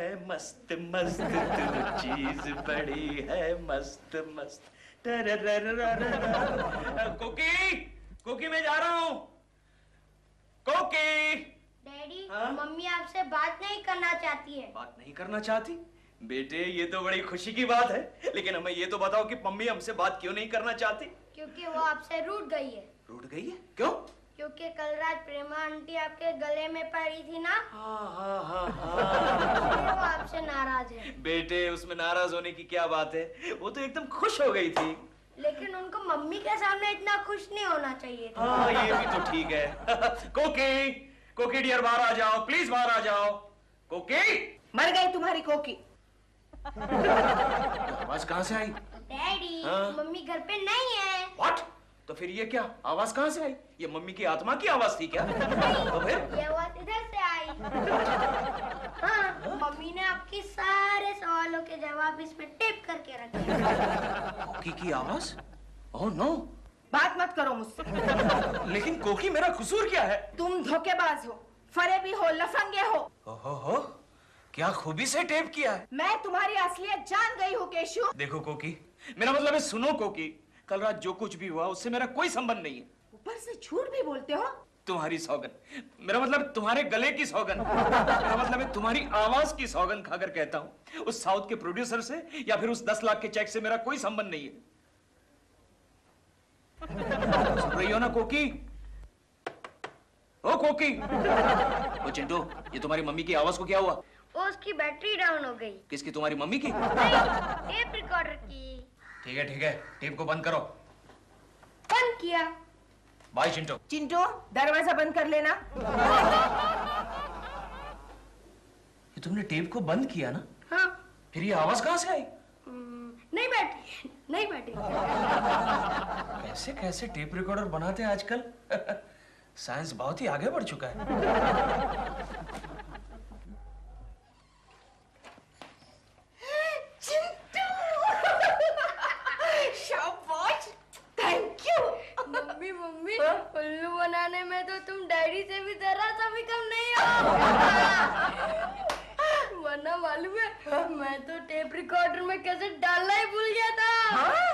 है मस्त मस्त, तू चीज बड़ी है मस्त मस्त। कोकी, कोकी मैं जा रहा हूँ। कोकी। डैडी, मम्मी आपसे बात नहीं करना चाहती है। बात नहीं करना चाहती? बेटे ये तो बड़ी खुशी की बात है, लेकिन हमें ये तो बताओ कि मम्मी हमसे बात क्यों नहीं करना चाहती? क्योंकि वो आपसे रूठ गई है। रूठ गई है? क्यों? क्योंकि कल रात प्रेमा आंटी आपके गले में पड़ी थी ना। हाँ। वो आपसे नाराज है। बेटे उसमें नाराज होने की क्या बात है, वो तो एकदम खुश हो गई थी। लेकिन उनको मम्मी के सामने इतना खुश नहीं होना चाहिए था। हाँ ये भी तो ठीक है। कोकी, कोकी डियर बाहर आ जाओ, प्लीज बाहर आ जाओ। कोकी। मर गई तुम्हारी कोकी। आवाज कहाँ से आई? डैडी, मम्मी घर पे नहीं है। व्हाट? तो फिर ये क्या आवाज कहाँ से आई? ये मम्मी की आत्मा की आवाज थी क्या? तो फिर ये आवाज इधर से आई। हाँ, मम्मी ने आपके सारे सवालों के जवाब इसमें टेप करके रखे। कोकी की आवाज? Oh no. बात मत करो मुझसे। लेकिन कोकी मेरा कसूर क्या है? तुम धोखेबाज हो, फरेबी हो, लफंगे हो। ओहो, क्या खूबी से टेप किया है। मैं तुम्हारी असलियत जान गई हूँ केशु। देखो कोकी, मेरा मतलब है सुनो कोकी, कल रात जो कुछ भी हुआ उससे मेरा कोई संबंध नहीं है। ऊपर से झूठ भी बोलते हो। तुम्हारी सौगन, मेरा मतलब तुम्हारे गले की सौगन, मेरा मतलब है तुम्हारी आवाज की सौगन खाकर कहता हूँ, उस साउथ के प्रोड्यूसर से या फिर उस 10 लाख के चेक से मेरा कोई संबंध नहीं है। सुन रही हो ना कोकी? ओ कोकी। ओ चिंटू, ये तुम्हारी मम्मी की आवाज को क्या हुआ? वो उसकी बैटरी डाउन हो गई। किसकी? तुम्हारी मम्मी की? टेप रिकॉर्डर की। ठीक है, टेप को बंद करो। बंद किया। बाय चिंटू। चिंटू, दरवाजा बंद कर लेना। ये तुमने टेप को बंद किया ना? हाँ। फिर ये आवाज कहाँ से आई? नहीं बैठी। कैसे कैसे टेप रिकॉर्डर बनाते हैं आजकल। साइंस बहुत ही आगे बढ़ चुका है। चिंटू। शाबाश, थैंक यू। मम्मी, उल्लू बनाने में तो तुम डैडी से भी जरा सा भी कम नहीं हो। वरना मालूम है, मैं तो टेप रिकॉर्डर में कैसे डालना ही भूल गया था। हाँ।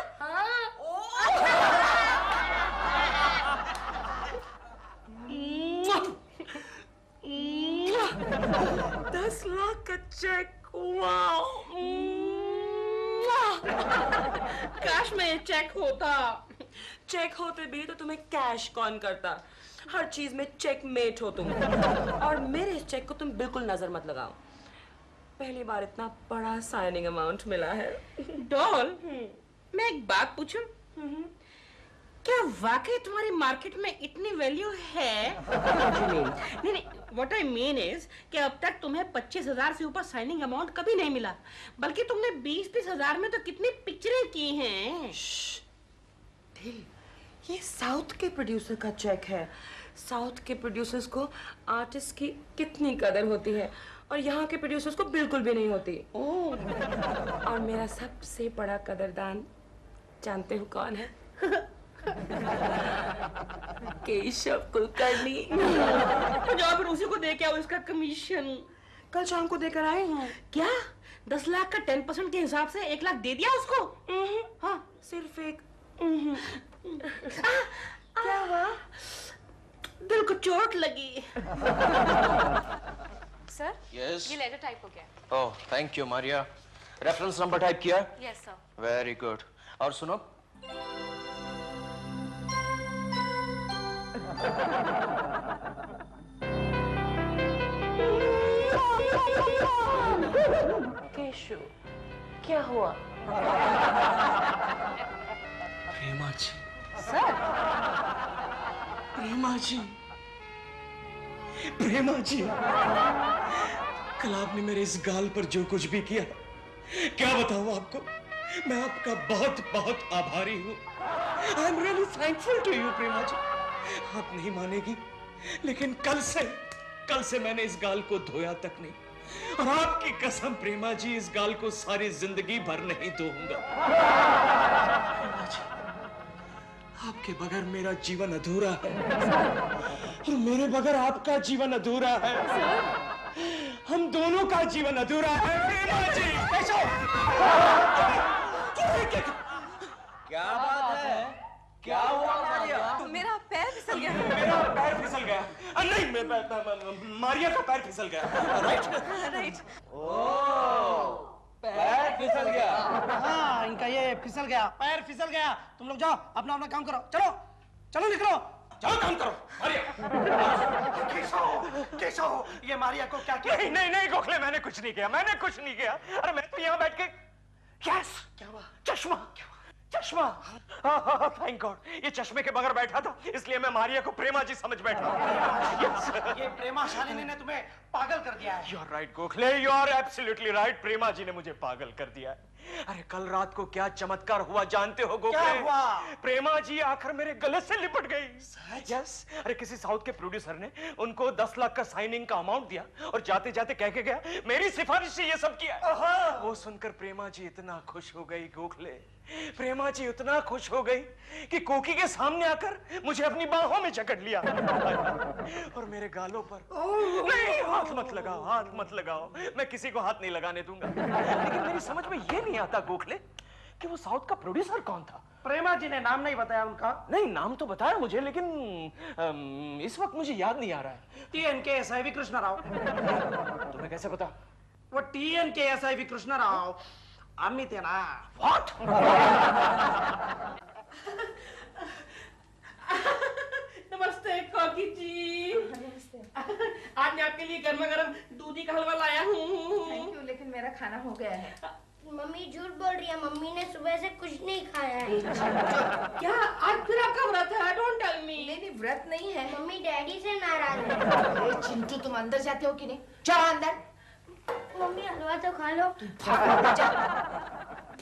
10 लाख का चेक। वाओ। काश में चेक होता। चेक होते भी तो तुम्हें कैश कौन करता। हर चीज में चेक मेट हो तुम। और मेरे इस चेक को तुम बिल्कुल नजर मत लगाओ। पहली बार इतना बड़ा साइनिंग अमाउंट मिला है। डॉल, मैं एक बात पूछूं? क्या वाकई तुम्हारी मार्केट में इतनी वैल्यू है? नहीं, व्हाट आई मीन इज कि अब तक तुम्हें 25,000 से ऊपर साइनिंग अमाउंट कभी नहीं मिला, बल्कि तुमने 20-20 हजार में तो कितनी पिक्चरें की हैं। दिल, ये साउथ के प्रोड्यूसर का चेक है। साउथ के प्रोड्यूसर्स को आर्टिस्ट की कितनी कदर होती है और यहाँ के प्रोड्यूसर्स को बिल्कुल भी नहीं होती। और मेरा सबसे बड़ा कदरदान जानते हो कौन है? केशव कुलकर्णी। तो जाओ फिर उसी को दे के आओ इसका कमीशन। कल शाम को देकर आए हैं। क्या 10 लाख का 10% के हिसाब से 1 लाख दे दिया उसको? हाँ, सिर्फ एक। क्या हुआ? दिल को चोट लगी। सर, यस, ये लेटर टाइप हो गया। Oh thank you Maria. Reference number type किया? Yes sir. Very good. और सुनो, केशु, क्या हुआ? प्रेमा जी। सर, प्रेमा जी, प्रेमा जी, कल आपने मेरे इस गाल पर जो कुछ भी किया, क्या बताऊं आपको। मैं आपका बहुत बहुत आभारी हूँ। I am really thankful to you Prema ji. आप नहीं मानेगी, लेकिन कल से मैंने इस गाल को धोया तक नहीं, और आपकी कसम प्रेमा जी, इस गाल को सारी जिंदगी भर नहीं धोऊंगा। प्रेमा जी, आपके बगैर मेरा जीवन अधूरा है, और मेरे बगैर आपका जीवन अधूरा है। हम दोनों का जीवन अधूरा है प्रेमा जी। क्या बात है? क्या हुआ मारिया? मेरा पैर फिसल गया। मेरा पैर फिसल गया। नहीं, मारिया का पैर फिसल गया। राइट। ओह, पैर फिसल गया। हाँ, इनका ये फिसल गया, पैर फिसल गया। तुम लोग जाओ, अपना अपना काम करो। चलो चलो, निकलो। जाओ काम करो। मारिया। केशव, ये मारिया को क्या किया? नहीं नहीं नहीं गोखले, मैंने कुछ नहीं किया, मैंने कुछ नहीं किया। अरे मैं तो यहाँ बैठ के यस, क्या हुआ? चश्मा, चश्मा। थैंक गॉड, ये चश्मे के बगैर बैठा था, इसलिए मैं मारिया को प्रेमा जी समझ बैठा। yes. ये प्रेमा शालिनी ने तुम्हें पागल कर दिया है। You are right Gokhale, you are absolutely right. Prema ji ने मुझे पागल कर दिया है। अरे कल रात को क्या चमत्कार हुआ जानते हो गोखले? क्या हुआ? प्रेमा जी आकर मेरे गले से लिपट गई। यस, अरे किसी साउथ के प्रोड्यूसर ने उनको 10 लाख का साइनिंग का अमाउंट दिया और जाते जाते कह के गया मेरी सिफारिश से ये सब किया। वो सुनकर प्रेमा जी इतना खुश हो गई गोखले, प्रेमा जी उतना खुश हो गई कि कोकी के सामने आकर मुझे अपनी बाहों में जकड़ लिया और मेरे गालों पर नहीं, हाथ मत लगाओ, हाथ मत लगाओ, मैं किसी को हाथ नहीं लगाने दूंगा। लेकिन मेरी समझ में ये नहीं आता गोखले कि वो साउथ का प्रोड्यूसर कौन था? प्रेमा जी ने नाम नहीं बताया उनका। नहीं, नाम तो बताया मुझे, लेकिन इस वक्त मुझे याद नहीं आ रहा है। TNK SIV Krishna Rao. तुम्हें कैसे पता? वो TNK SIV कृष्णा राव अमित है ना। What? नमस्ते कॉकी जी। आज मैं आपके लिए गर्मा गर्म दूधी का हलवा लाया हूँ। थैंक यू, लेकिन मेरा खाना हो गया है। मम्मी झूठ बोल रही है, मम्मी ने सुबह से कुछ नहीं खाया है। क्या आज फिर आपका व्रत है? Don't tell me. नहीं, व्रत नहीं है। मम्मी डैडी से नाराज है। चिंटू, तुम अंदर जाते हो कि नहीं? जाओ अंदर। मम्मी हलवा तो खा लो।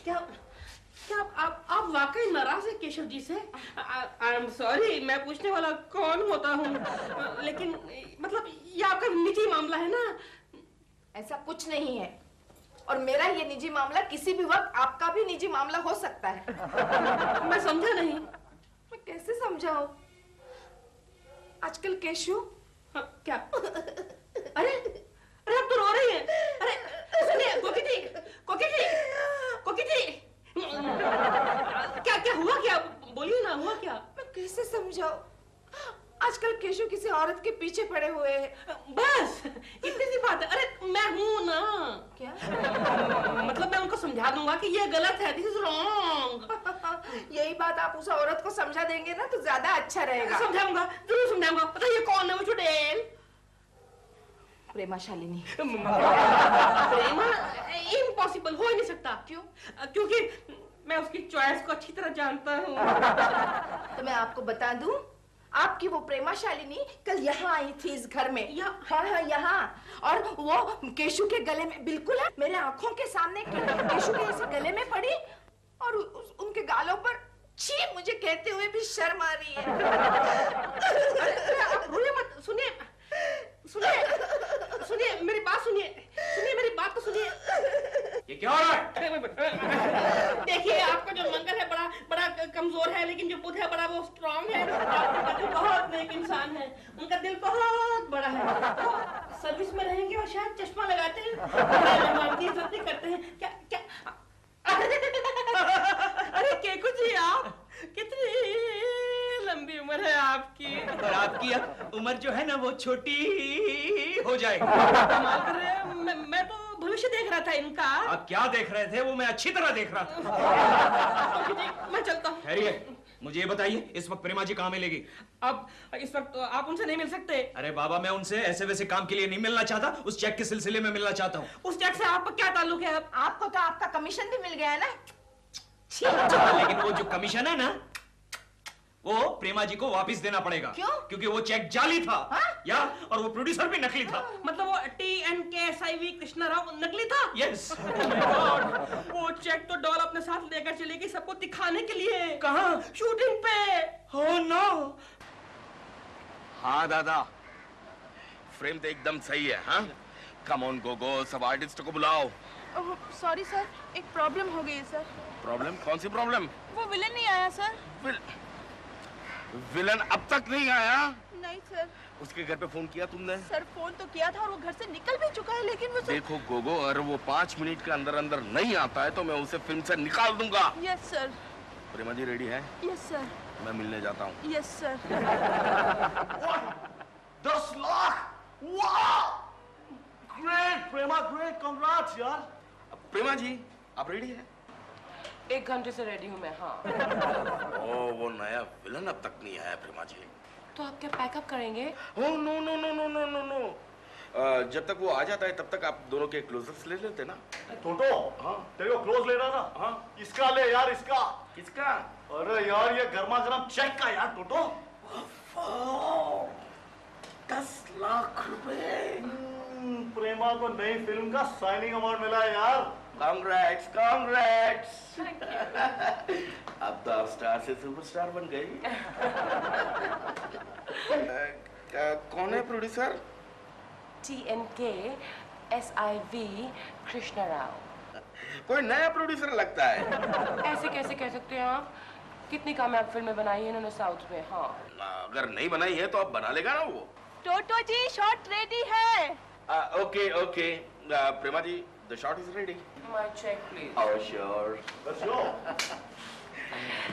क्या क्या आप वाकई नाराज है केशव जी से? आई एम सॉरी, मैं पूछने वाला कौन होता हूँ, लेकिन मतलब ये आपका निजी मामला है ना? ऐसा कुछ नहीं है, और मेरा ये निजी मामला किसी भी वक्त आपका भी निजी मामला हो सकता है। मैं समझा नहीं। मैं कैसे समझाऊं? आजकल केशव। क्या? अरे अरे आप तो रो रही हैं। अरे सुनिए कोकी जी, कोकी जी, कोकी जी, क्या क्या हुआ? क्या बोलिए ना, हुआ क्या? मैं कैसे समझाऊं? आजकल केशव किसी औरत के पीछे पड़े हुए हैं। बस इतनी सी बात है। अरे मैं हूं ना। क्या? मतलब मैं उनको समझा दूंगा कि ये गलत है, दिस इज रॉन्ग। यही बात आप उस औरत को समझा देंगे ना तो ज्यादा अच्छा रहेगा। समझाऊंगा, जरूर समझाऊंगा। बताइए कौन है वो चुड़ैल? प्रेमा शालिनी। प्रेमा? इम्पॉसिबल, हो ही नहीं सकता। क्यों? क्योंकि मैं उसकी चॉइस को अच्छी तरह जानता हूँ। तो मैं आपको बता दूं, आपकी वो प्रेमा शालिनी कल यहाँ आई थी इस घर में। हाँ हाँ, यहाँ। और वो केशु के गले में, बिल्कुल है, मेरे आंखों के सामने केशु के ऐसे गले में पड़ी और उनके गालों पर छी मुझे कहते हुए भी शर्म आ रही है। आप रोइए मत। सुनिए सुनिए सुनिए, मेरी बात सुनिए, सुनिए मेरी बात तो सुनिए। ये क्या हो रहा है? देखिए आपका जो मंगल है बड़ा बड़ा कमजोर है, लेकिन जो बुध है बड़ा वो स्ट्रांग है। आपका दिल बहुत नेक इंसान है, उनका दिल बहुत बड़ा है। तो सर्विस में रहेंगे और शायद चश्मा लगाते हैं, मेहमान की इज्जत नहीं करते हैं। क्या क्या? अरे केकू जी, आप कितनी लंबी उम्र है आपकी। और आपकी उम्र जो है ना वो छोटी हो जाएगी। कमाल कर रहे हैं। मैं तो भविष्य देख रहा था इनका। आप क्या देख रहे थे? वो मैं अच्छी तरह देख रहा था। तो मैं चलता हूँ। ठहरिए, मुझे ये बताइए इस वक्त प्रेमा जी कहाँ मिलेगी? अब इस वक्त तो आप उनसे नहीं मिल सकते। अरे बाबा, मैं उनसे ऐसे वैसे काम के लिए नहीं मिलना चाहता, उस चेक के सिलसिले में मिलना चाहता हूँ। उस चेक से आपका क्या ताल्लुक है? अब आपको तो आपका कमीशन भी मिल गया है ना। लेकिन वो जो कमीशन है ना, वो प्रेमा जी को वापस देना पड़ेगा। क्यों? क्योंकि वो चेक जाली था। या और वो प्रोड्यूसर भी नकली था। मतलब वो TNK SIV कृष्णा राव नकली था? यस। वो चेक तो डॉल अपने साथ लेकर चलेगी सबको दिखाने के लिए। कहाँ? शूटिंग पे। Oh no. हाँ दादा, फ्रेम तो एकदम सही है। हाँ, कम ऑन गोगो, सब आर्टिस्ट को बुलाओ। सॉरी सर, एक प्रॉब्लम हो गई सर। प्रॉब्लम? कौन सी प्रॉब्लम? वो विलन नहीं आया सर। विलन अब तक नहीं आया? नहीं सर। उसके घर पे फोन किया तुमने? सर फोन तो किया था और वो घर से निकल भी चुका है, लेकिन वो देखो गोगो, अगर वो 5 मिनट के अंदर अंदर नहीं आता है तो मैं उसे फिल्म से निकाल दूंगा। Yes sir. Prema ji ready है? Yes sir. मैं मिलने जाता हूँ। Yes sir. 10 लाख! वाह! ग्रेट प्रेमा, ग्रेट, कांग्रेट्स यार। प्रेमा जी आप रेडी हैं? 1 घंटे से रेडी हूँ मैं। हाँ। ओ, वो नया विलन अब तक नहीं आया प्रेमा जी। तो आप क्या पैकअप करेंगे? Oh no no no no no no no, जब तक वो आ जाता है तब तक आप दोनों के क्लोजअप्स ले लेते ना। टोटो, हाँ तेरे को क्लोज लेना ना? हाँ इसका ले यार, इसका। किसका? अरे यार ये गर्मा गर्म चेक का यार टोटो। 10 लाख रुपए। प्रेमा को नई फिल्म का साइनिंग अवार्ड मिला है यार। Congrats congrats. अब तो आप स्टार से सुपरस्टार बन गई। कौन है producer? TNK SIV Krishna Rao. कोई नया प्रोड्यूसर लगता है। ऐसे कैसे कह सकते हैं आप? कितनी कामयाब फिल्में बनाई है इन्होंने साउथ में। हाँ, अगर नहीं बनाई है तो अब बना लेगा ना वो। टोटो जी शॉट रेडी है। Okay okay, Prema ji the shot is ready. My check please. Oh sure. Let's go.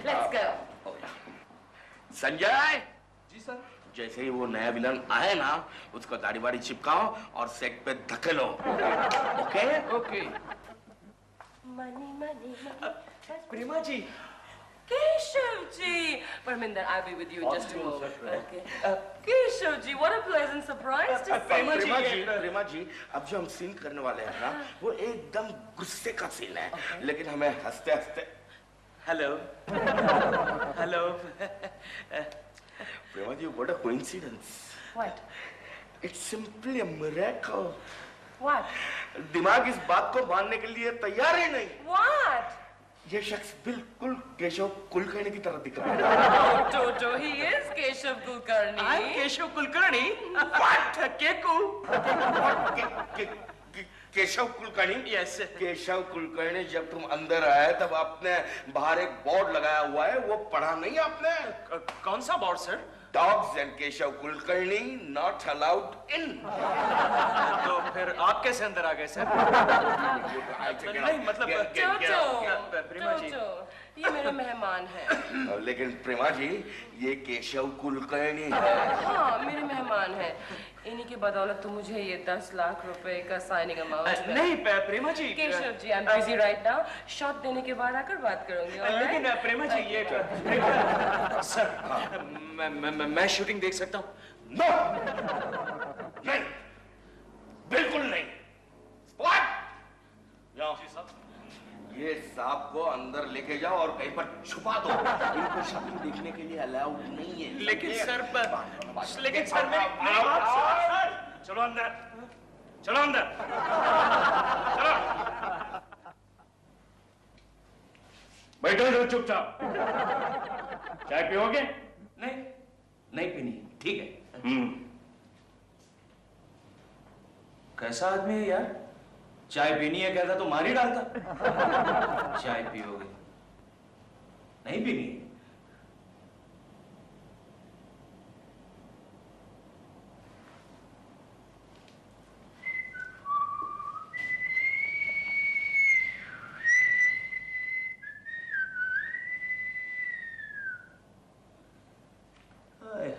Let's go. Sanjay ji sir. जैसे ही वो नया विलन आए ना, उसको दाढ़ी वाड़ी चिपकाओ और सेट पे धकेलो। Okay okay. Money money Prema ji. Keshav ji. Parminder, I will be with you just a moment. Okay. Keshav ji, what a pleasant surprise to see. Prema ji अब जो हम सीन करने वाले हैं ना, वो एकदम गुस्से का सीन है। लेकिन हमें हंसते हंसते hello hello. Prema ji, what a coincidence. What? It's simply a miracle. What? दिमाग इस बात को मानने के लिए तैयार ही नहीं। व्हाट? ये शख्स बिल्कुल केशव कुलकर्णी की तरह दिख रहा है। टोटो, he is Keshav Kulkarni. I'm Keshav Kulkarni. What? Keku? Keshav Kulkarni? Yes. Keshav Kulkarni, जब तुम अंदर आए तब आपने बाहर एक बोर्ड लगाया हुआ है, वो पढ़ा नहीं आपने? कौन सा board sir? Dogs and Keshav Kulkarni not allowed in. तो फिर आप कैसे अंदर आ गए सर? नहीं मतलब प्रेमा जी, ये मेरे मेहमान हैं। लेकिन प्रेमा जी ये केशव कुलकर्णी है। हाँ, मेरे मेहमान हैं। इन्हीं की बदौलत तो मुझे ये 10 लाख रुपए का साइनिंग अमाउंट। नहीं Prema ji. Keshav ji, I am busy right now. Shot देने के बाद आकर बात करूंगी। लेकिन प्रेमा जी ये सर, मैं शूटिंग देख सकता हूँ? नो, नहीं, बिल्कुल नहीं। ये सांप को अंदर लेके जाओ और कहीं पर छुपा दो। इनको शूटिंग देखने के लिए अलाउड नहीं है। लेकिन सर मेरी बात सर। चलो अंदर, चलो अंदर, चलो। बैठो इधर चुपचाप। चाय पियोगे? नहीं, नहीं पीनी। ठीक है। कैसा आदमी है यार? चाय पीनी है कहता तो मार ही डालता। चाय पियोगे? नहीं पीनी?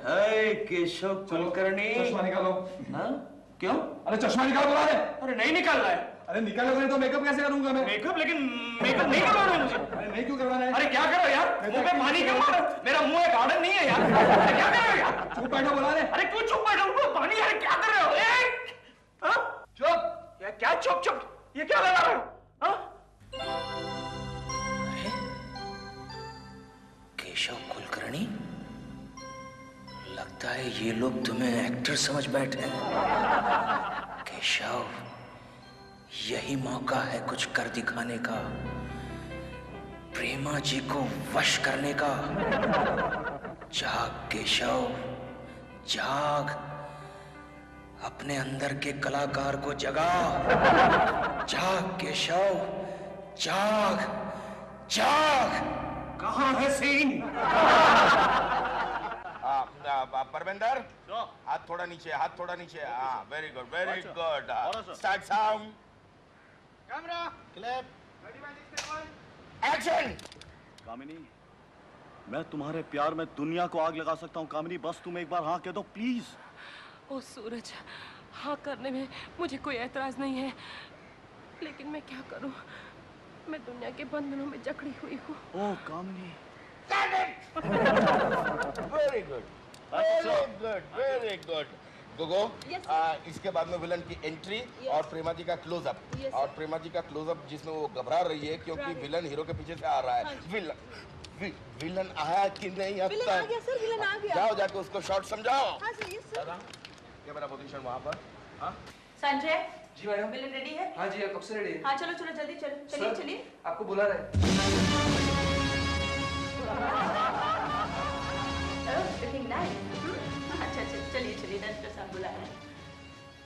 हाय केशव कुलकर्णी। चश्मा निकालो। हाँ? क्यों? अरे चश्मा निकालो बुला रहे। अरे नहीं निकाल रहा है। अरे निकालोगे तो मेकअप कैसे करूंगा मैं? मेकअप? लेकिन मेकअप नहीं करवाना है मुझे। अरे नहीं क्यों करवाना है? अरे क्या करो यार, मुंह पे पानी क्यों मारो? मेरा मुंह एक गार्डन नहीं है यार। अरे क्या कर रहे हो यार? चुप बैठो बुला रहे। अरे क्यों चुप बैठो? पानी यार क्या कर रहे हो? चुप। यार क्या चुप चुप? ये क्या लगा रहे हो? केशव कुलकर्णी, लगता है ये लोग तुम्हें एक्टर समझ बैठे हैं। केशव, यही मौका है कुछ कर दिखाने का, प्रेमा जी को वश करने का। जाग केशव, जाग, अपने अंदर के कलाकार को जगा। जाग केशव, जाग, जाग। कहाँ है सीन? धर्मेंद्र हाथ थोड़ा नीचे, हाथ थोड़ा नीचे। हाँ, very good, very good. Start sound, camera, clip, action. Kamini, मैं तुम्हारे प्यार में दुनिया को आग लगा सकता हूँ कामिनी, बस तुम एक बार हाँ कह दो प्लीज। ओ सूरज, हाँ करने में मुझे कोई एतराज नहीं है, लेकिन मैं क्या करूं? मैं दुनिया के बंधनों में जकड़ी हुई हूँ। Oh Kamini. Very good, very good, very good. Gogo, इसके बाद में विलन की एंट्री और प्रेमा जी का क्लोजअप। और प्रेमा जी का क्लोजअप जिसमें वो घबरा रही है क्योंकि विलन हीरो के पीछे से आ रहा है। विलन आया कि नहीं अब विलन आ गया सर, विलन आ गया। जाओ जाके उसको शॉट समझाओ। हाँ सर। कैमरा पोजीशन वहाँ पर। हाँ संजय। जी मैडम। विलन रेडी है? हाँ जी, कब से रेडी है? हाँ चलो चलो जल्दी चलो, चलिए चलिए। आपको बुला रहे हैं। Looking nice. अच्छा अच्छा, चलिए चलिए, डॉक्टर साहब बुला रहे हैं।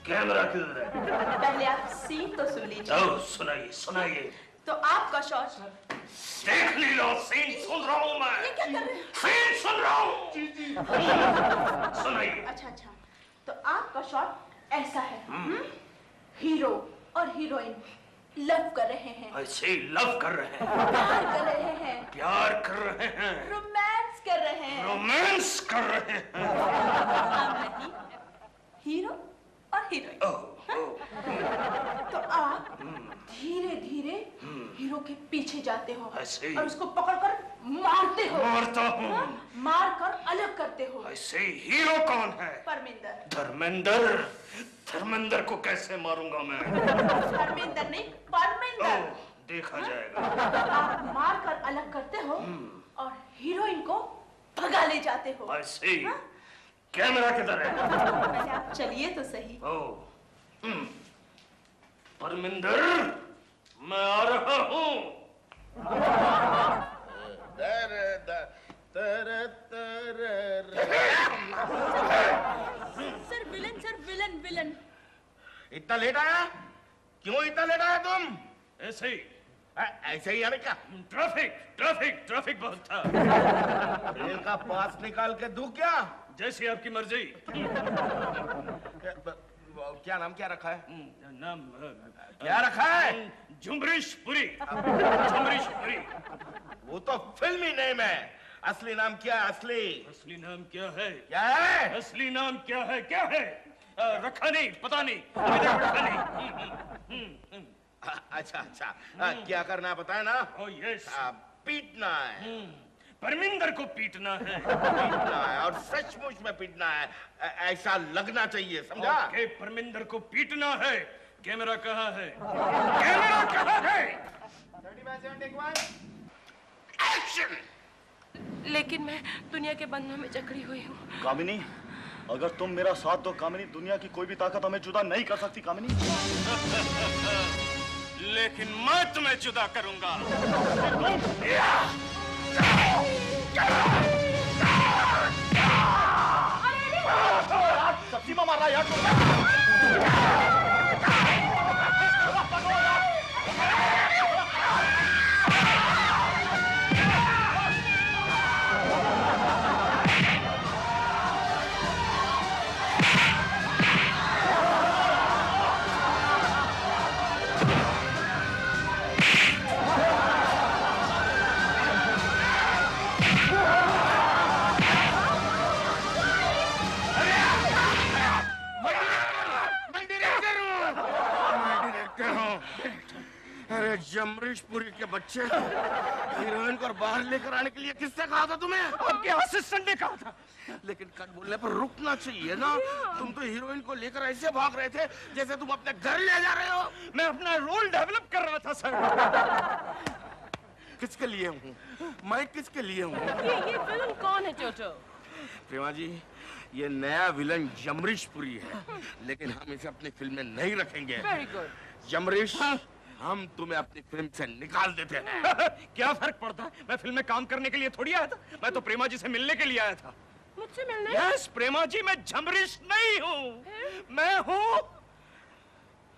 कैमरा किधर है? पहले आप सीन तो सुन लीजिए। जाओ सुनाइए सुनाइए। तो आपका शॉट। देख ली लो, सीन सुन रहा हूँ मैं। ये क्या कर रहे हैं? सीन सुन रहा हूँ। जी जी। सुनाइए। अच्छा अच्छा, तो आपका शॉट ऐसा है। हीरो और हीरोइन लव कर रहे हैं। ऐसे लव कर रहे हैं, प्यार कर रहे हैं, प्यार कर रहे हैं, रोमांस कर रहे हैं, रोमांस कर रहे हैं। हम नहीं, हीरो और हीरोइन। तो आप धीरे धीरे हीरो के पीछे जाते हो और उसको पकड़कर मारते हो। मारता हूँ। मारकर अलग करते हो। ऐसे हीरो कौन है? परमिंदर। धर्मेंद्र। धर्मेंद्र को कैसे मारूंगा मैं? धर्मेंद्र नहीं, परमिंदर। देखा जाएगा। आप मारकर अलग करते हो और हीरोइन को भगा ले जाते हो। ऐसे कैमरा किधर है? पहले आप चलिए तो सही। परमिंदर, मैं आ रहा हूँ। Sir villain villain. इतना लेट आया? क्यों इतना लेट आया तुम? ऐसे ही। ऐसे ही यानी क्या? ट्रैफिक बहुत था। रेल का पास निकाल के दूं क्या? जैसी आपकी मर्जी। क्या नाम क्या रखा है? नाम क्या रखा है? झुमरीशपुरी। झुमरीशपुरी। वो तो फिल्मी नेम है। असली नाम क्या है? असली नाम क्या है? क्या है? असली नाम क्या है? क्या है? रखा नहीं, पता नहीं, अभी तक रखा नहीं। अच्छा अच्छा, क्या करना है पता है ना? यस। पीटना है। परमिंदर को पीटना है। पीटना है और सचमुच में पीटना है, ऐसा लगना चाहिए, समझा? ओके, परमिंदर को पीटना है। कैमरा कहाँ है? कैमरा कहाँ है? एक्शन। लेकिन मैं दुनिया के बंधनों में जकड़ी हुई हूँ। कामिनी, अगर तुम मेरा साथ दो कामिनी, दुनिया की कोई भी ताकत हमें जुदा नहीं कर सकती कामिनी। लेकिन मैं तुम्हें जुदा करूंगा। सब्जी में मारा यार। अरे जमरीशपुरी के बच्चे, हीरोइन को बाहर लेकर आने के लिए किसने कहा था तुम्हें? आपके असिस्टेंट ने कहा था। लेकिन कट बोलने पर रुकना चाहिए ना। तुम तो हीरोइन को लेकर ऐसे भाग रहे थे जैसे तुम अपने घर ले जा रहे हो। मैं अपना रोल डेवलप कर रहा था सर। किसके लिए हूँ मैं? किसके लिए हूँ? ये विलन कौन है टोटो? प्रेमा जी, ये नया विलन जमरीशपुरी है, लेकिन हम इसे अपनी फिल्म में नहीं रखेंगे। Very good. जमरीश, हम तुम्हें अपनी फिल्म से निकाल देते हैं। क्या फर्क पड़ता है? मैं फिल्म में काम करने के लिए थोड़ी आया था। मैं तो प्रेमा जी से मिलने के लिए आया था। मुझसे मिलने? यस प्रेमा जी, मैं जमरीश नहीं हूँ, मैं हूँ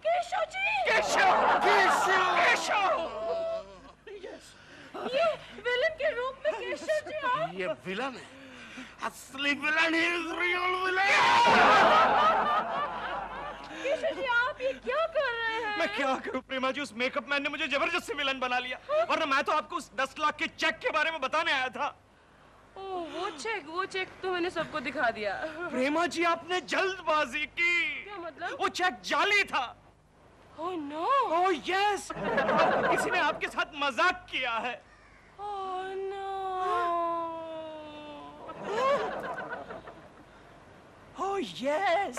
केशव जी। केशव। केशव। केशव। ये विलन के रूप में केशव जी आप? ये विलन है। असली villain is real villain. Keshav ji आप ये क्या कर रहे हैं? मैं क्या करूं प्रेमा जी, उस मेकअप मैन ने मुझे जबरदस्ती विलन बना लिया। वरना मैं तो आपको उस 10 लाख के चेक के बारे में बताने आया था। ओह वो चेक तो मैंने सबको दिखा दिया। प्रेमा जी आपने जल्दबाजी की। क्या मतलब? वो चेक जाली था। ओह नो। ओह यस, किसी ने आपके साथ मजाक किया है। Oh no. Oh yes.